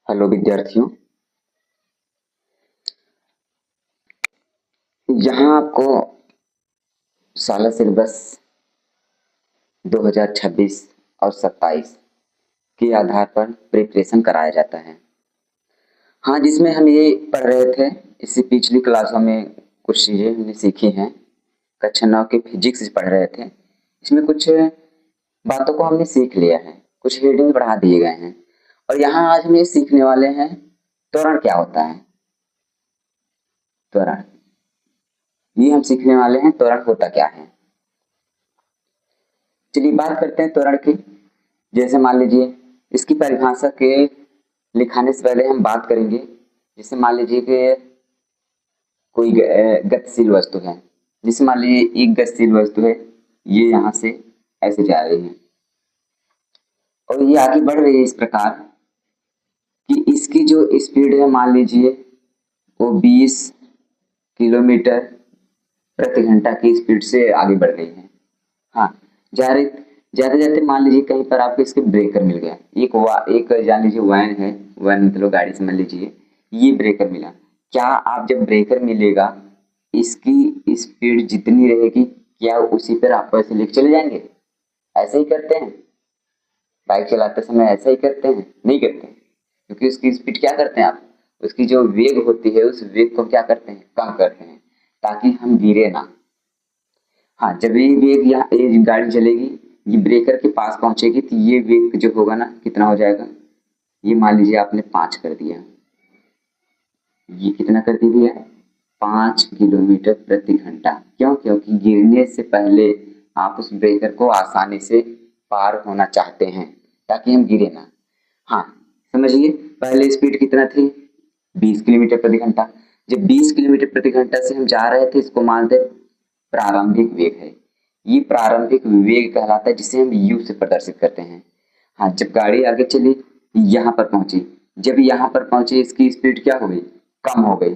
Hello विद्यार्थियों। यहाँ आपको साला सिलेबस 2026 और 27 के आधार पर प्रिपरेशन कराया जाता है। हाँ, जिसमें हम ये पढ़ रहे थे, इससे पिछली क्लासों में कुछ चीज़ें हमने सीखी हैं। कक्षा 9 के फिजिक्स पढ़ रहे थे। इसमें कुछ बातों को हमने सीख लिया है, कुछ हेडिंग बढ़ा दिए गए हैं। और यहाँ आज हम ये सीखने वाले हैं, त्वरण क्या होता है। त्वरण ये हम सीखने वाले हैं, त्वरण होता क्या है। चलिए बात करते हैं त्वरण की। जैसे मान लीजिए, इसकी परिभाषा के लिखाने से पहले हम बात करेंगे। जैसे मान लीजिए कि कोई गतिशील वस्तु है। जैसे मान लीजिए एक गतिशील वस्तु है, ये यहाँ से ऐसे जा रही है और ये आगे बढ़ रही है इस प्रकार कि इसकी जो स्पीड है, मान लीजिए वो 20 किलोमीटर प्रति घंटा की स्पीड से आगे बढ़ रही है। हाँ, जाते जाते जाते मान लीजिए कहीं पर आपको इसके ब्रेकर मिल गया। एक जान लीजिए वैन है, वैन मतलब गाड़ी समझ लीजिए, ये ब्रेकर मिला। क्या आप जब ब्रेकर मिलेगा, इसकी स्पीड जितनी रहेगी, क्या उसी पर आप ऐसे लेके चले जाएंगे? ऐसे ही करते हैं, बाइक चलाते समय ऐसा ही करते हैं? नहीं करते, क्योंकि उसकी स्पीड क्या करते हैं आप, उसकी जो वेग होती है उस वेग को क्या करते हैं, कम करते हैं, ताकि हम गिरे ना। हाँ, जब ये वेग ये गाड़ी चलेगी, ये ब्रेकर के पास पहुंचेगी, तो ये वेग जो होगा ना, कितना हो जाएगा। ये मान लीजिए आपने 5 कर दिया, ये कितना कर दिया, 5 किलोमीटर प्रति घंटा। क्यों? क्योंकि गिरने से पहले आप उस ब्रेकर को आसानी से पार होना चाहते हैं, ताकि हम गिरे ना। हाँ, समझिए, पहले स्पीड कितना थी, 20 किलोमीटर प्रति घंटा। जब 20 किलोमीटर प्रति घंटा से हम जा रहे थे, इसको मानते प्रारंभिक वेग है। ये प्रारंभिक वेग कहलाता है, जिसे हम यू से प्रदर्शित करते हैं। हाँ, जब गाड़ी आगे चली, यहाँ पर पहुंची, जब यहाँ पर पहुंची इसकी स्पीड क्या हो गई, कम हो गई।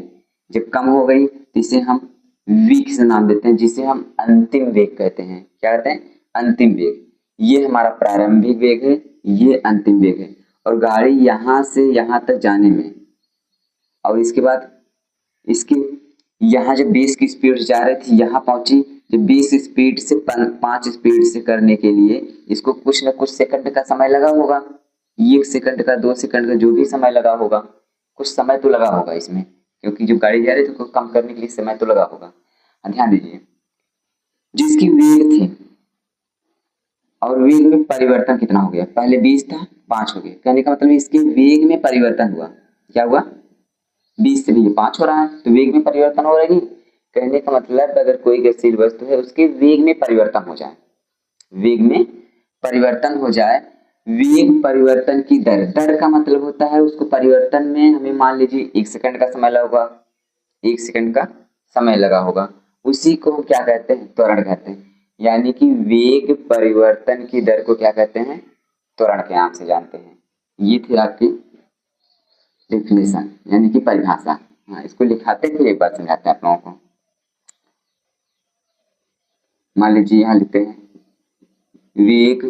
जब कम हो गई तो इसे हम वी से नाम देते हैं, जिसे हम अंतिम वेग कहते हैं। क्या कहते हैं? अंतिम वेग। ये हमारा प्रारंभिक वेग है, ये अंतिम वेग है। और गाड़ी यहाँ से यहाँ तक जाने में, और इसके बाद इसकी यहाँ जब 20 की स्पीड से जा रही थी, यहाँ पहुंची, जब 20 स्पीड से 5 स्पीड से करने के लिए इसको कुछ न कुछ सेकंड का समय लगा होगा। 1 सेकंड का, 2 सेकंड का, जो भी समय लगा होगा, कुछ समय तो लगा होगा इसमें, क्योंकि जब गाड़ी जा रही थी तो कम करने के लिए समय तो लगा होगा। ध्यान दीजिए, जिसकी वेग थी और वेग में परिवर्तन कितना हो गया, पहले 20 था, 5 हो गया। कहने का मतलब इसके वेग में परिवर्तन हुआ। क्या हुआ? 20 से भी 5 हो रहा है, तो वेग में परिवर्तन हो रही। कहने का मतलब अगर कोई गतिशील वस्तु है, उसके वेग में परिवर्तन हो जाए, वेग में परिवर्तन हो जाए, वेग परिवर्तन की दर, दर का मतलब होता है उसको परिवर्तन में हमें मान लीजिए 1 सेकंड का समय लगा होगा, 1 सेकंड का समय लगा होगा, उसी को हम क्या कहते हैं, त्वरण कहते हैं। यानी कि वेग परिवर्तन की दर को क्या कहते हैं, त्वरण के नाम से जानते हैं। ये थी आपकी डेफिनेशन, यानी कि परिभाषा। हाँ, इसको लिखाते फिर एक बार समझाते हैं आप लोगों को। मान लीजिए यहाँ लिखते हैं, वेग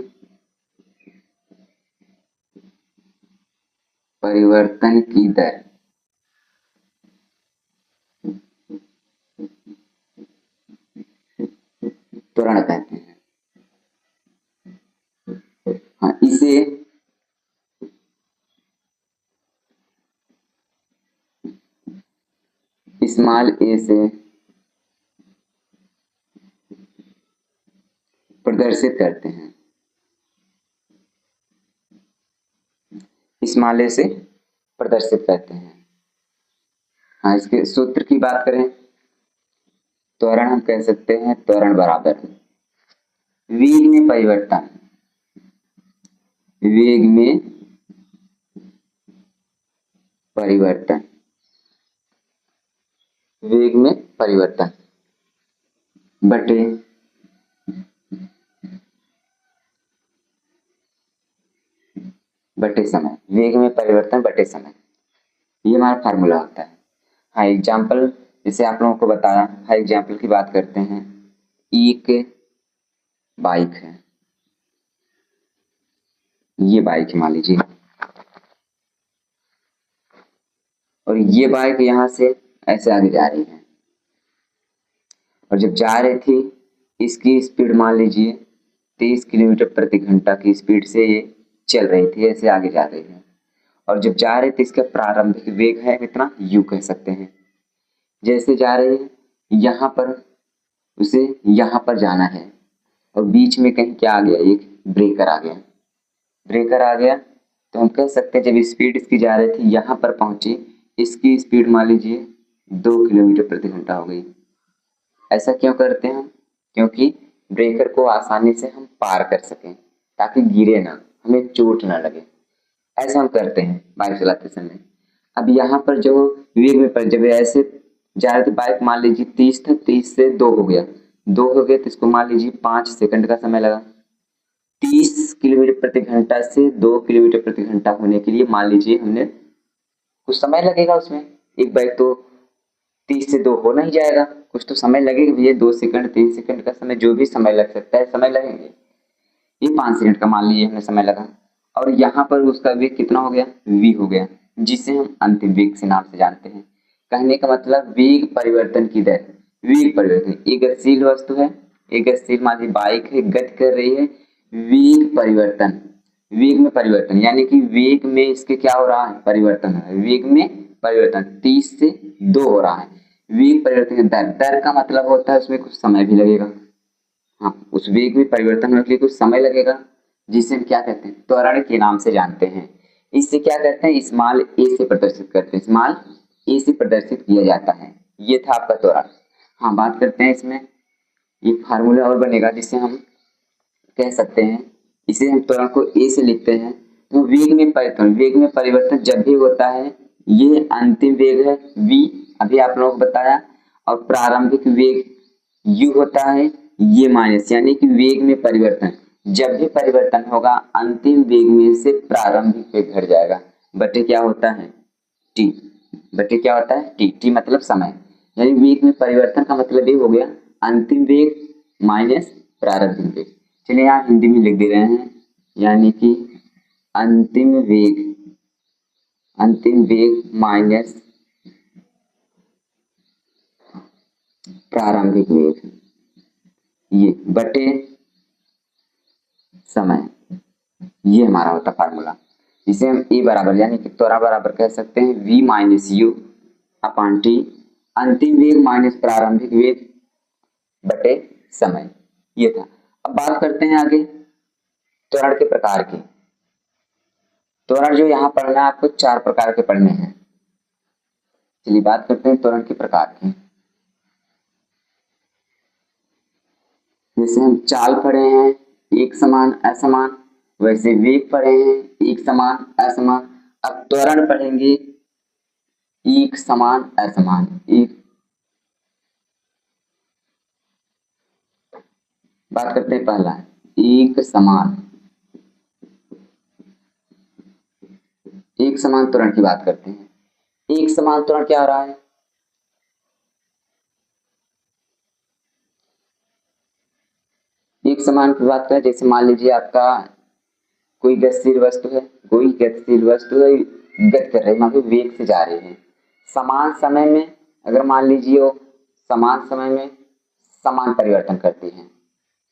परिवर्तन की दर त्वरण कहते हैं। हाँ, इसे स्मॉल ए से प्रदर्शित करते हैं। स्मॉल ए से प्रदर्शित करते हैं। हाँ, इसके सूत्र की बात करें, त्वरण हम कह सकते हैं, त्वरण बराबर वेग में परिवर्तन, वेग में परिवर्तन, वेग में परिवर्तन बटे समय, वेग में परिवर्तन बटे समय। ये हमारा फार्मूला होता है। हाँ, एग्जाम्पल जैसे आप लोगों को बताया, हाँ एग्जाम्पल की बात करते हैं। एक बाइक है, ये बाइक है मान लीजिए, और ये बाइक यहाँ से ऐसे आगे जा रही है, और जब जा रही थी इसकी स्पीड मान लीजिए 30 किलोमीटर प्रति घंटा की स्पीड से ये चल रही थी, ऐसे आगे जा रही है। और जब जा रही थी इसका प्रारंभिक वेग है कितना, यू कह सकते हैं। जैसे जा रही है यहाँ पर उसे यहाँ पर जाना है, और बीच में कहीं क्या आ गया, एक ब्रेकर आ गया। ब्रेकर आ गया तो हम कह सकते हैं जब स्पीड इसकी जा रही थी यहाँ पर पहुंची, इसकी स्पीड मान लीजिए 2 किलोमीटर प्रति घंटा हो गई। ऐसा क्यों करते हैं हम, क्योंकि ब्रेकर को आसानी से हम पार कर सकें, ताकि गिरे ना, हमें चोट ना लगे। ऐसा हम करते हैं बाइक चलाते समय। अब यहाँ पर जो वेग में पर जब ऐसे जा रही थी बाइक, मान लीजिए 30 था, 30 से 2 हो गया, 2 हो गया तो इसको मान लीजिए 5 सेकंड का समय लगा। 30 किलोमीटर प्रति घंटा से 2 किलोमीटर प्रति घंटा होने के लिए मान लीजिए हमने कुछ समय लगेगा उसमें। एक बाइक तो 30 से 2 हो नहीं जाएगा, कुछ तो समय लगेगा भैया, 2 सेकंड 3 सेकंड का समय, जो भी समय लग सकता है समय लगेंगे। ये 5 सेकंड का मान लीजिए हमने समय लगा, और यहाँ पर उसका वेग कितना हो गया, v हो गया, जिसे हम अंतिम वेग से नाम से जानते हैं। कहने का मतलब वेग परिवर्तन की दर, वेग परिवर्तन। एक गतिशील वस्तु है, एक गतिशील मान लीजिए बाइक है, गति कर रही है, वेग परिवर्तन, वेग में परिवर्तन, यानी कि वेग में इसके क्या हो रहा है, परिवर्तन है। वेग में परिवर्तन 30 से 2 हो रहा है। वेग परिवर्तन की दर, दर का मतलब होता है उसमें कुछ समय भी लगेगा। हाँ, उस वेग में परिवर्तन होने के लिए कुछ समय लगेगा, जिसे हम क्या कहते हैं, त्वरण के नाम से जानते हैं। इससे क्या करते हैं, स्मॉल ए से प्रदर्शित करते हैं, स्मॉल ए से प्रदर्शित किया जाता है। ये था आपका त्वरण। हाँ, बात करते हैं इसमें एक फार्मूला और बनेगा, जिससे हम कह सकते हैं, इसे हम त्वरण को ए से लिखते हैं। तो वेग में परिवर्तन, वेग में परिवर्तन जब भी होता है, ये अंतिम वेग है v, अभी आप लोगों को बताया, और प्रारंभिक वेग u होता है, ये माइनस, यानी कि वेग में परिवर्तन जब भी परिवर्तन होगा, अंतिम वेग में से प्रारंभिक वेग घट जाएगा, बटे क्या होता है t, बटे क्या होता है t, t मतलब समय। यानी वेग में परिवर्तन का मतलब ये हो गया अंतिम वेग माइनस प्रारंभिक वेग। चलिए यहाँ हिंदी में लिख दे रहे हैं, यानी कि अंतिम वेग माइनस प्रारंभिक वेग, ये बटे समय, ये हमारा होता फार्मूला, जिसे हम ए बराबर यानी कि त्वरण बराबर कह सकते हैं v minus you upon T, अंतिम वेग माइनस प्रारंभिक वेग बटे समय, ये था। अब बात करते हैं आगे त्वरण के प्रकार की। त्वरण जो यहाँ पढ़ना है आपको 4 प्रकार के पढ़ने हैं। चलिए बात करते हैं त्वरण के प्रकार की। जैसे हम चाल पढ़े हैं एक समान असमान, वैसे वेग पढ़े हैं एक समान असमान। अब त्वरण पढ़ेंगे एक समान असमान। एक बात करते हैं पहला एक समान, एक समान त्वरण की बात करते हैं। एक समान त्वरण क्या हो रहा है, एक समान की बात करें, जैसे मान लीजिए आपका कोई गतिशील वस्तु है, कोई गतिशील वस्तु है, गति कर रही है, मतलब वेग से जा रही है, समान समय में, अगर मान लीजिए वो समान समय में समान परिवर्तन करती है,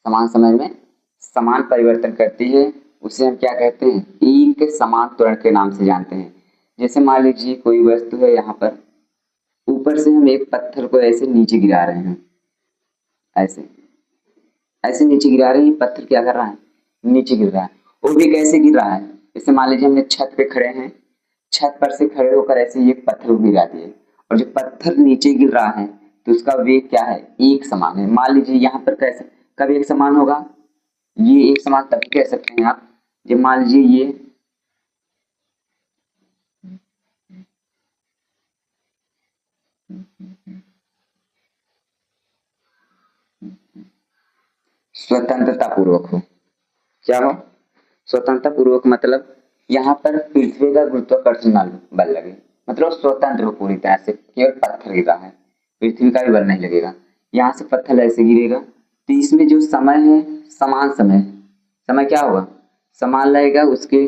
समान समय में समान परिवर्तन करती है, उसे हम क्या कहते हैं, एक समान त्वरण के नाम से जानते हैं। जैसे मान लीजिए कोई वस्तु है, यहाँ पर ऊपर से हम एक पत्थर को ऐसे नीचे गिरा रहे हैं, ऐसे ऐसे नीचे गिरा रहे हैं, पत्थर क्या कर रहा है, नीचे गिर रहा है। वो भी कैसे गिर रहा है, जैसे मान लीजिए हमने छत पे खड़े हैं, छत पर से खड़े होकर ऐसे ये पत्थर गिरा दिए, और जो पत्थर नीचे गिर रहा है तो उसका वेग क्या है, एक समान है। मान लीजिए यहाँ पर कैसे कब एक समान होगा, ये एक समान तभी कह सकते हैं आप जब मान लीजिए ये स्वतंत्रता पूर्वक हो। क्या हो, स्वतंत्रता पूर्वक मतलब यहाँ पर पृथ्वी का गुरुत्वाकर्षण बल लगे, मतलब स्वतंत्र हो पूरी तरह से, केवल पत्थर गिर रहा है, पृथ्वी का भी बल नहीं लगेगा। यहाँ से पत्थर ऐसे गिरेगा तो इसमें जो समय है समान समय, समय क्या होगा, समान लगेगा, उसके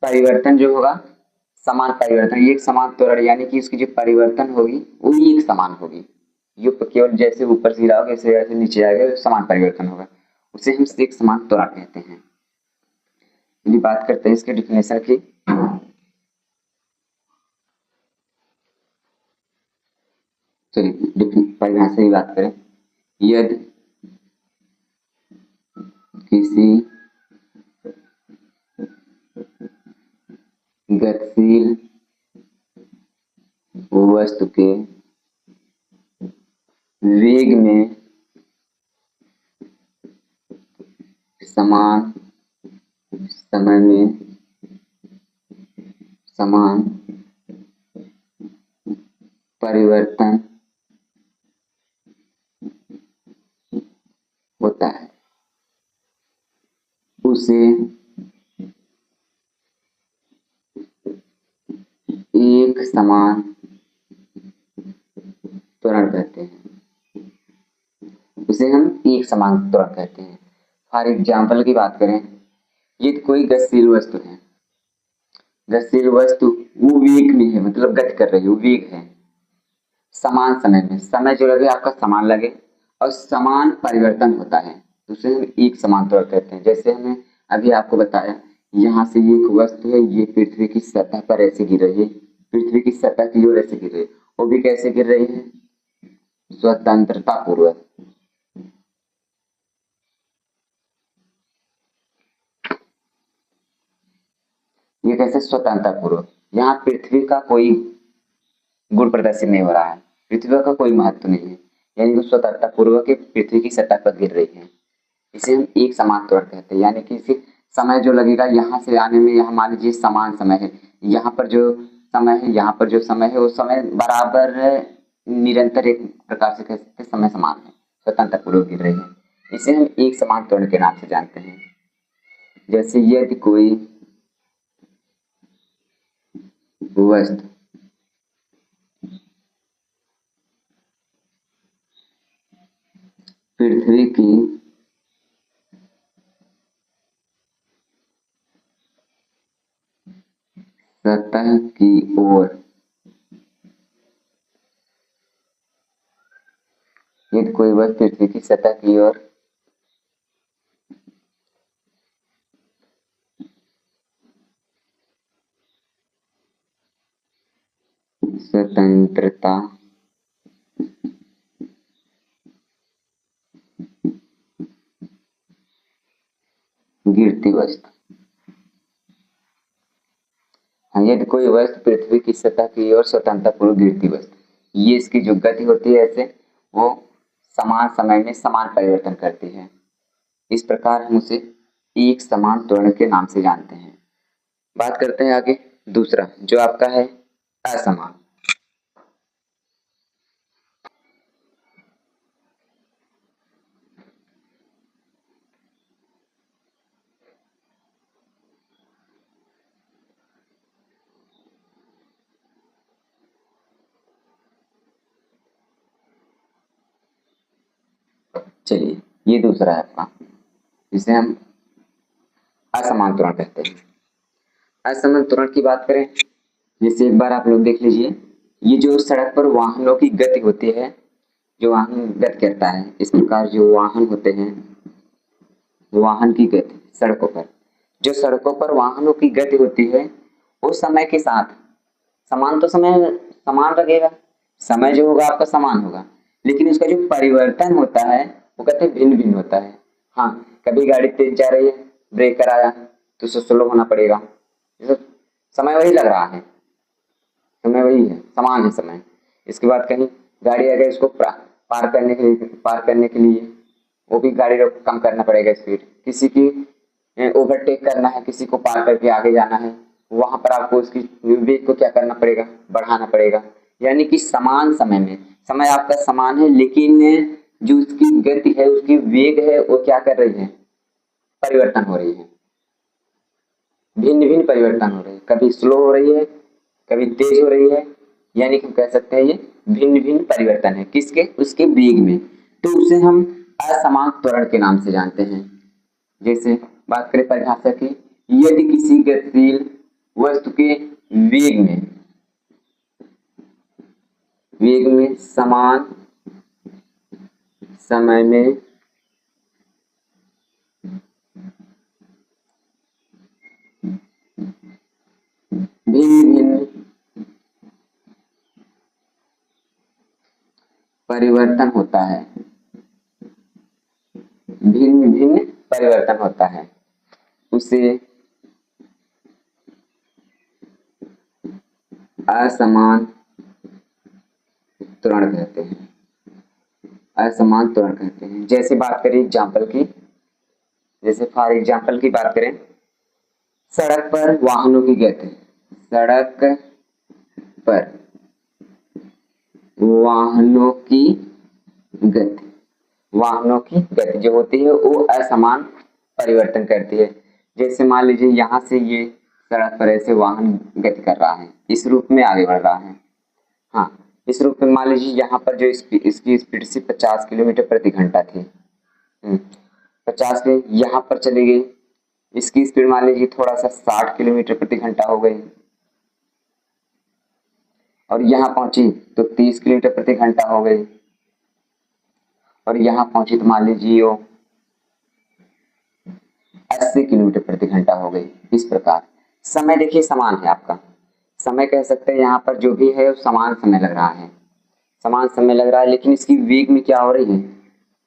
परिवर्तन जो होगा समान परिवर्तन, एक समान त्वरण यानी कि उसकी जो परिवर्तन होगी वो एक समान होगी। ये केवल जैसे ऊपर से गिरा होगा जैसे जैसे नीचे आएगा समान परिवर्तन होगा, उसे हम एक समान त्वरण कहते हैं। ये बात करते हैं इसके डिफिनेशन की। चलिए परिभाषा की बात करें। यदि किसी गतिशील वस्तु के वेग में समान समय में समान परिवर्तन होता है उसे एक समान त्वरण कहते हैं। उसे हम एक समान त्वरण कहते हैं। फॉर एग्जाम्पल की बात करें, ये कोई गतिशील वस्तु है, गतिशील वस्तु वो वेग में है, मतलब गति कर रही है, वो वेग है, समान समय में, समय जो लगे आपका समान लगे और समान परिवर्तन होता है तो उसे हम एक समान त्वरण कहते हैं। जैसे हमने अभी आपको बताया, यहाँ से ये एक वस्तु है, ये पृथ्वी की सतह पर ऐसे गिर रही है, पृथ्वी की सतह की ओर ऐसे गिर रही है, वो भी कैसे गिर रही है, स्वतंत्रता पूर्वक। ये कैसे स्वतंत्रता पूर्वक, यहाँ पृथ्वी का कोई गुण प्रदर्शित नहीं हो रहा है, पृथ्वी का कोई महत्व नहीं है, यानी कि स्वतंत्रता पूर्वक पृथ्वी की सतह पर गिर रही है। इसे हम एक समान त्वरण कहते हैं, यानी कि इसे समय जो लगेगा यहाँ से आने में, यहाँ मान लीजिए समान समय है, यहाँ पर जो समय है, यहाँ पर जो समय है, वो समय बराबर निरंतर एक प्रकार से कह सकते समय समान है, स्वतंत्रता पूर्वक गिर रही है। इसे हम एक समान त्वरण के नाम से जानते हैं। जैसे यदि कोई वस्तु पृथ्वी की सतह की ओर, यदि कोई वस्तु पृथ्वी की सतह की ओर स्वतंत्रता गिरती वस्तु, यदि कोई वस्तु पृथ्वी की सतह की ओर स्वतंत्रता पूर्वक गिरती वस्तु, ये इसकी जो गति होती है ऐसे वो समान समय में समान परिवर्तन करती है, इस प्रकार हम उसे एक समान त्वरण के नाम से जानते हैं। बात करते हैं आगे दूसरा जो आपका है असमान। चलिए ये दूसरा है आपका, जिसे हम असमान त्वरण कहते हैं। असमान त्वरण की बात करें, जैसे एक बार आप लोग देख लीजिए, ये जो सड़क पर वाहनों की गति होती है, जो वाहन गति करता है, इस प्रकार जो वाहन होते हैं, वाहन की गति सड़कों पर, जो सड़कों पर वाहनों की गति होती है वो समय के साथ समान, तो समय समान लगेगा, समय जो होगा आपका समान होगा, लेकिन उसका जो परिवर्तन होता है वो कहते हैं भिन्न भिन्न होता है। हाँ, कभी गाड़ी तेज जा रही है, ब्रेक कराया तो उसे स्लो होना पड़ेगा, समय वही लग रहा है, समय वही है, समान है समय। इसके बाद कहीं गाड़ी अगर इसको पार करने के लिए वो भी गाड़ी को कम करना पड़ेगा स्पीड, किसी की ओवरटेक करना है, किसी को पार करके आगे जाना है, वहां पर आपको उसकी वेग को क्या करना पड़ेगा, बढ़ाना पड़ेगा। यानी कि समान समय में, समय आपका समान है लेकिन जो उसकी गति है, उसकी वेग है, वो क्या कर रही है, परिवर्तन हो रही है, भिन्न भिन्न परिवर्तन हो रहे हैं, कभी स्लो हो रही है, कभी तेज हो रही है, यानी कि हम कह सकते हैं ये भिन्न भिन्न परिवर्तन है, किसके, उसके वेग में, तो उसे हम असमान त्वरण के नाम से जानते हैं। जैसे बात करें परिभाषा की, यदि किसी गतिशील वस्तु के वेग में समान समय में भिन्न भिन्न परिवर्तन होता है, भिन्न भिन्न परिवर्तन होता है, उसे असमान त्वरण कहते हैं, असमान त्वरण कहते हैं। जैसे बात करें एग्जाम्पल की, जैसे फॉर एग्जाम्पल की बात करें, सड़क पर वाहनों की गति, सड़क पर वाहनों की गति जो होती है वो असमान परिवर्तन करती है। जैसे मान लीजिए यहाँ से ये सड़क पर ऐसे वाहन गति कर रहा है, इस रूप में आगे बढ़ रहा है। हाँ, इस रूप में मान लीजिए यहाँ पर जो इसकी स्पीड से 50 किलोमीटर प्रति घंटा थी, 50 से यहाँ पर चली गई, इसकी स्पीड मान लीजिए थोड़ा सा 60 किलोमीटर प्रति घंटा हो गई, और यहाँ पहुंची तो 30 किलोमीटर प्रति घंटा हो गई, और यहाँ पहुंची तो मान लीजिए वो 80 किलोमीटर प्रति घंटा हो गई। इस प्रकार समय देखिए समान है, आपका समय कह सकते हैं यहाँ पर जो भी है समान समय लग रहा है, समान समय लग रहा है, लेकिन इसकी वेग में क्या हो रही है,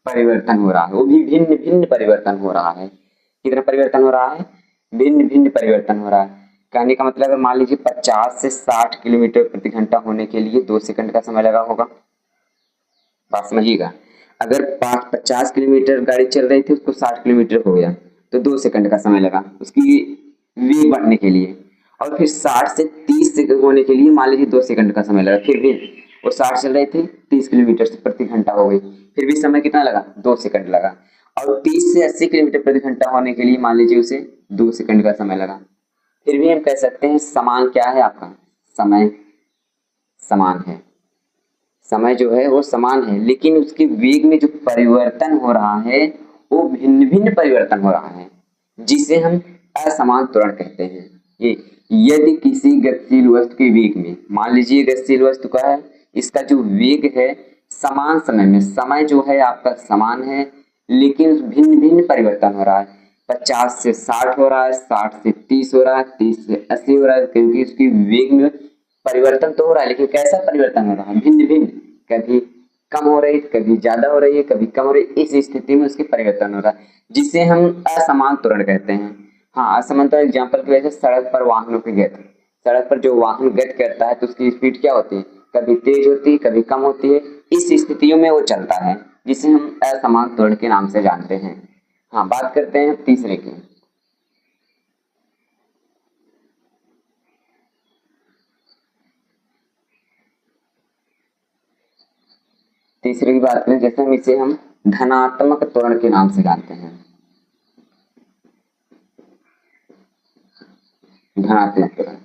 परिवर्तन हो रहा है, वो भी भिन्न भिन्न परिवर्तन हो रहा है। कितना परिवर्तन हो रहा है, भिन्न भिन्न परिवर्तन हो रहा है। कहने का मतलब मान लीजिए 50 से 60 किलोमीटर प्रति घंटा होने के लिए 2 सेकंड का समय लगा होगा, बात समझिएगा। अगर 50 किलोमीटर गाड़ी चल रही थी, उसको 60 किलोमीटर हो गया तो 2 सेकंड का समय लगा उसकी वेग बढ़ने के लिए, और फिर 60 से 30 सेकंड होने के लिए मान लीजिए 2 सेकंड का समय लगा, फिर भी वो 60 चल रही थी, 30 किलोमीटर प्रति घंटा हो गई, फिर भी समय कितना लगा, 2 सेकंड लगा। और 30 से 80 किलोमीटर प्रति घंटा होने के लिए मान लीजिए उसे 2 सेकंड का समय लगा। फिर भी हम कह सकते हैं समान क्या है, आपका समय समान है, समय जो है वो समान है, लेकिन उसके वेग में जो परिवर्तन हो रहा है वो भिन्न भिन्न परिवर्तन हो रहा है, जिसे हम असमान त्वरण कहते हैं। ये यदि किसी गतिशील वस्तु के वेग में, मान लीजिए गतिशील वस्तु का है, इसका जो वेग है समान समय में, समय जो है आपका समान है, लेकिन भिन्न भिन्न परिवर्तन हो रहा है, 50 से 60 हो रहा है, 60 से 30 हो रहा है, 30 से 80 हो रहा है, क्योंकि उसकी वेग में परिवर्तन तो हो रहा है, लेकिन कैसा परिवर्तन हो रहा है, भिन्न भिन्न, कभी कम हो रही है, कभी ज्यादा हो रही है, कभी कम हो रही है, इस स्थिति में उसके परिवर्तन हो रहा है, जिसे हम असमान त्वरण कहते हैं। हाँ, असमान त्वरण एग्जाम्पल की वजह से सड़क पर वाहनों की गति, सड़क पर जो वाहन गति करता है तो उसकी स्पीड क्या होती है, कभी तेज होती है, कभी कम होती है, इस स्थितियों में वो चलता है, जिसे हम असमान त्वरण के नाम से जानते हैं। हाँ, बात करते हैं तीसरे की। तीसरे की बात करें, जैसे हम धनात्मक त्वरण के नाम से जानते हैं, धनात्मक त्वरण।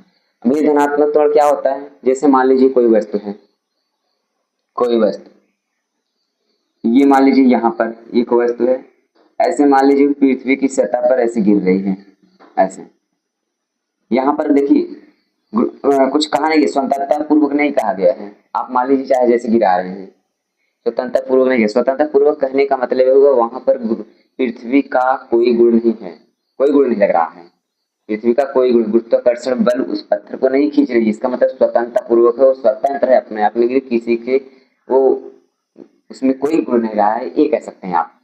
अब ये धनात्मक त्वरण क्या होता है, जैसे मान लीजिए कोई वस्तु है, कोई वस्तु, ये मान लीजिए यहाँ पर एक वस्तु है, ऐसे मान लीजिए पृथ्वी की सतह पर ऐसे गिर रही है, ऐसे यहाँ पर देखिए कुछ कहा नहीं, स्वतंत्रता पूर्वक नहीं कहा गया है, आप मान लीजिए चाहे जैसे गिरा रहे हैं, स्वतंत्रता पूर्वक नहीं है। स्वतंत्रता पूर्वक कहने का मतलब होगा वहां पर पृथ्वी का कोई गुण नहीं है, कोई गुण नहीं लग रहा है, पृथ्वी का कोई गुण, गुरुत्वाकर्षण बल उस पत्थर को नहीं खींच रही, इसका मतलब स्वतंत्रता पूर्वक है, वो स्वतंत्र है अपने आप में, किसी के वो उसमें कोई गुण नहीं रहा है, ये कह सकते हैं आप।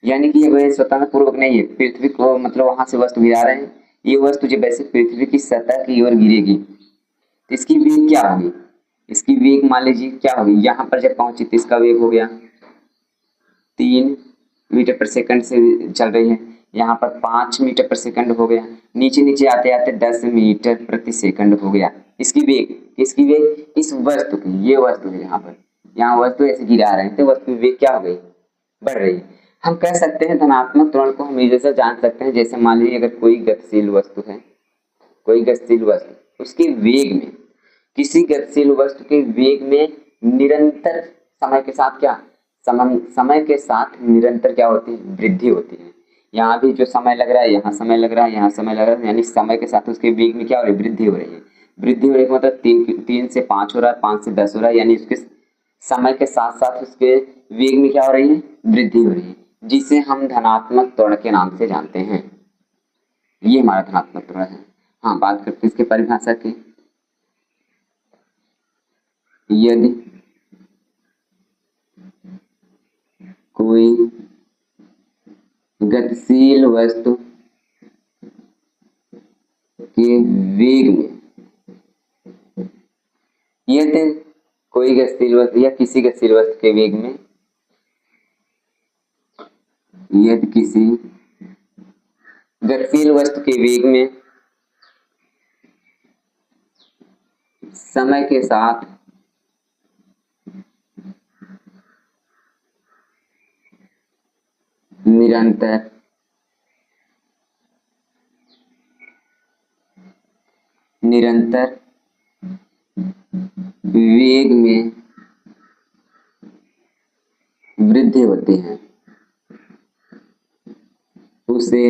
यानी कि ये स्वतंत्र पूर्वक नहीं है, पृथ्वी को मतलब वहां से वस्तु गिरा रहे हैं, ये वस्तु जब ऐसे पृथ्वी की सतह की ओर गिरेगी तो इसकी वेग क्या होगी, इसकी वेग मान लीजिए क्या होगी, यहाँ पर जब पहुंची तो इसका वेग हो गया 3 मीटर पर सेकंड से चल रही है, यहाँ पर 5 मीटर पर सेकंड हो गया, नीचे नीचे आते आते 10 मीटर प्रति सेकंड हो गया। इसकी वेग, किसकी वेग, इस वस्तु की, ये वस्तु है यहाँ पर, यहाँ वस्तु ऐसे गिरा रहे हैं तो वस्तु वेग क्या हो गई, बढ़ रही है। हम कह सकते हैं धनात्मक त्वरण को हम जैसे जान सकते हैं, जैसे मान लीजिए अगर कोई गतिशील वस्तु है, कोई गतिशील वस्तु, उसके वेग में, किसी गतिशील वस्तु के वेग में निरंतर समय के साथ क्या, समय के साथ निरंतर क्या होती है, वृद्धि होती है। यहाँ भी जो समय लग रहा है, यहाँ समय लग रहा है, यहाँ समय लग रहा है, यानी समय के साथ उसके वेग में क्या हो रही है, वृद्धि हो रही है। वृद्धि होने का मतलब 3 से 5 हो रहा है, 5 से 10 हो रहा है, यानी उसके समय के साथ साथ उसके वेग में क्या हो रही है, वृद्धि हो रही है, जिसे हम धनात्मक त्वरण के नाम से जानते हैं। ये हमारा धनात्मक त्वरण है। हाँ, बात करते हैं इसके परिभाषा की। यदि कोई गतिशील वस्तु के वेग में, यदि कोई गतिशील वस्तु या किसी गतिशील वस्तु के वेग में, यदि किसी गतिशील वस्तु के वेग में समय के साथ निरंतर वेग में वृद्धि होती है, उसे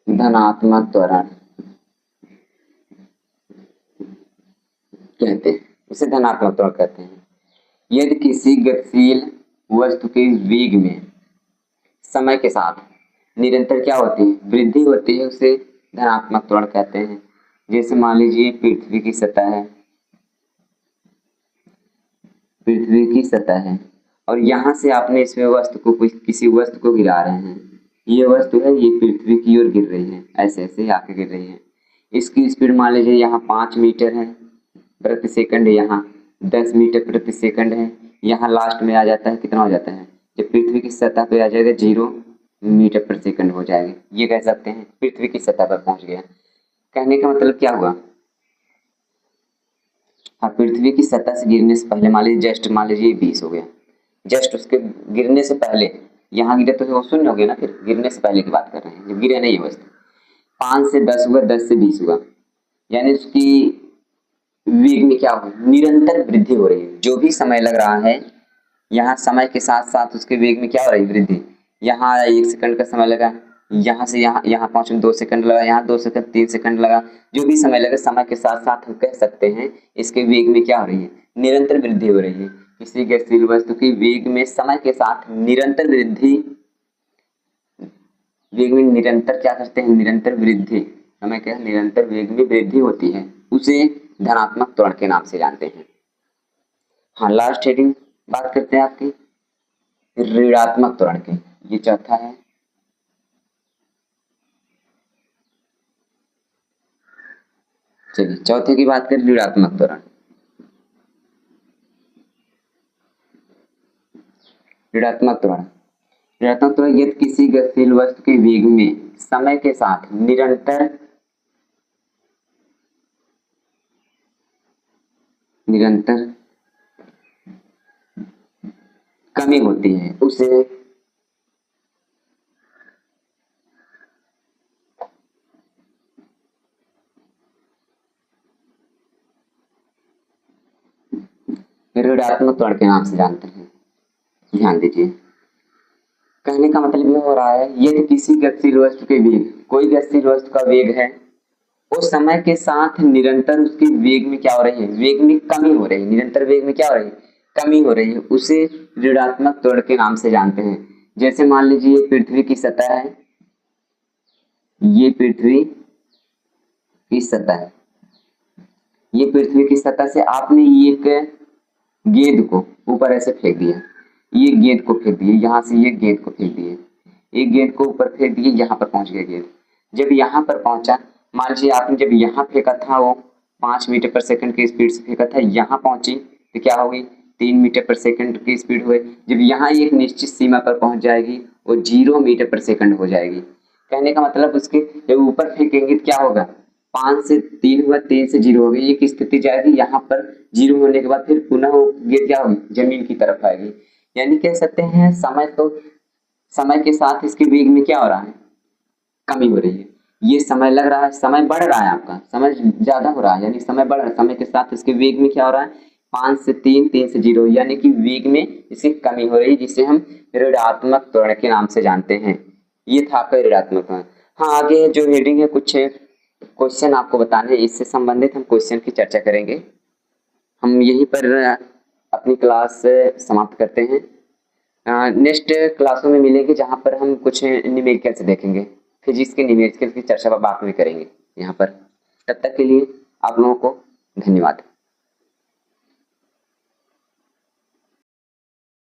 धनात्मक त्वरण कहते हैं। उसे धनात्मक त्वरण कहते हैं। यदि किसी गतिशील वस्तु के वेग में समय के साथ निरंतर क्या होती है, वृद्धि होती है, उसे धनात्मक त्वरण कहते हैं। जैसे मान लीजिए पृथ्वी की सतह है, पृथ्वी की सतह है और यहाँ से आपने इसमें वस्तु को, किसी वस्तु को गिरा रहे हैं, ये वस्तु है, ये पृथ्वी की ओर गिर रही है, ऐसे ऐसे आके गिर रही है। इसकी स्पीड मान लीजिए यहाँ 5 मीटर है प्रति सेकंड, यहाँ 10 मीटर प्रति सेकंड है। यहाँ लास्ट में आ जाता है, कितना हो जाता है, जब पृथ्वी की सतह पे आ जाएगा 0 मीटर प्रति सेकंड हो जाएगी। ये कह सकते हैं पृथ्वी की सतह पर पहुंच गया। कहने का मतलब क्या हुआ, हाँ, पृथ्वी की सतह से गिरने से पहले मान लीजिए जस्ट मान लीजिए 20 हो गया, जस्ट उसके गिरने से पहले, यहाँ गिरे तो वो शून्य हो गया ना, फिर गिरने से पहले की बात कर रहे हैं, जब गिरे नहीं है वस्तु। 5 से 10 हुआ, 10 से 20 हुआ, यानी उसकी वेग में क्या हो, निरंतर वृद्धि हो रही है। जो भी समय लग रहा है, यहाँ समय के साथ साथ उसके वेग में क्या हो रही है, वृद्धि। यहाँ 1 सेकंड का समय लगा, यहाँ से यहाँ पहुंचने 2 सेकंड लगा, यहाँ 2 सेकंड 3 सेकंड लगा, जो भी समय लगे, समय के साथ साथ हम कह सकते हैं इसके वेग में क्या हो रही है, निरंतर वृद्धि हो रही है। किसी गतिशील वस्तु की वेग में समय के साथ निरंतर वृद्धि, वेग में निरंतर क्या करते हैं, निरंतर वृद्धि, समय क्या, निरंतर वेग में वृद्धि होती है, उसे धनात्मक त्वरण के नाम से जानते हैं। हाँ, लास्ट हेडिंग बात करते हैं आपकी ऋणात्मक त्वरण की। ये चौथा है। चलिए चौथे की बात करें, ऋणात्मक त्वरण। ऋणात्मक त्वरण, ऋणात्मक त्वरण यदि किसी गतिशील वस्तु के वेग में समय के साथ निरंतर कमी होती है, उसे ऋणात्मक त्वरण के नाम से जानते हैं। ध्यान दीजिए, कहने का मतलब ये हो रहा है, यदि किसी गतिशील वस्तु के वेग, कोई गतिशील वस्तु का वेग है, वो समय के साथ निरंतर उसके वेग में क्या हो रही है, वेग में कमी हो रही है, निरंतर वेग में क्या हो रही है, कमी हो रही है, उसे ऋणात्मक त्वरण के नाम से जानते हैं। जैसे मान लीजिए पृथ्वी की सतह है, ये पृथ्वी की सतह है, ये पृथ्वी की सतह से आपने एक गेंद को ऊपर ऐसे फेंक दिया, ये गेंद को फेंक दिए, यहाँ से ये गेंद को फेंक दिए, एक गेंद को ऊपर फेंक दिए, यहाँ पर पहुंच गया गेंद। जब यहाँ पर पहुंचा, मान लीजिए आपने जब यहाँ फेंका था, वो 5 मीटर पर सेकंड की स्पीड से फेंका था, यहाँ पहुंची तो क्या होगी, 3 मीटर पर सेकंड की स्पीड हुई। जब यहाँ एक निश्चित सीमा पर पहुंच जाएगी, वो 0 मीटर पर सेकंड हो जाएगी। कहने का मतलब उसके जब ऊपर फेंकेंगे तो क्या होगा, 5 से 3 हुआ, 3 से 0 हो गई, एक स्थिति जाएगी, यहाँ पर 0 होने के बाद फिर पुनः वो गेंद क्या होगी, जमीन की तरफ आएगी। यानी कह सकते हैं समय के साथ इसके वेग में क्या हो रहा है, कमी हो रही है। ये समय लग रहा है, समय बढ़ रहा है, आपका समय ज्यादा हो रहा है, यानी समय बढ़ रहा है, समय के साथ इसके वेग में क्या हो रहा है, 5 से 3, 3 से 0, यानी कि वेग में इसकी कमी हो रही है, जिसे हम ऋणात्मक त्वरण के नाम से जानते हैं। ये था आपका ऋणात्मक त्वरण। हाँ, आगे जो हेडिंग है कुछ क्वेश्चन आपको बताने हैं, इससे संबंधित हम क्वेश्चन की चर्चा करेंगे। हम यहीं पर अपनी क्लास समाप्त करते हैं। नेक्स्ट क्लासों में मिलेंगे जहाँ पर हम कुछ न्यूमेरिकल्स देखेंगे, फिजिक्स के न्यूमेरिकल की चर्चा बाद में करेंगे यहाँ पर। तब तक के लिए आप लोगों को धन्यवाद।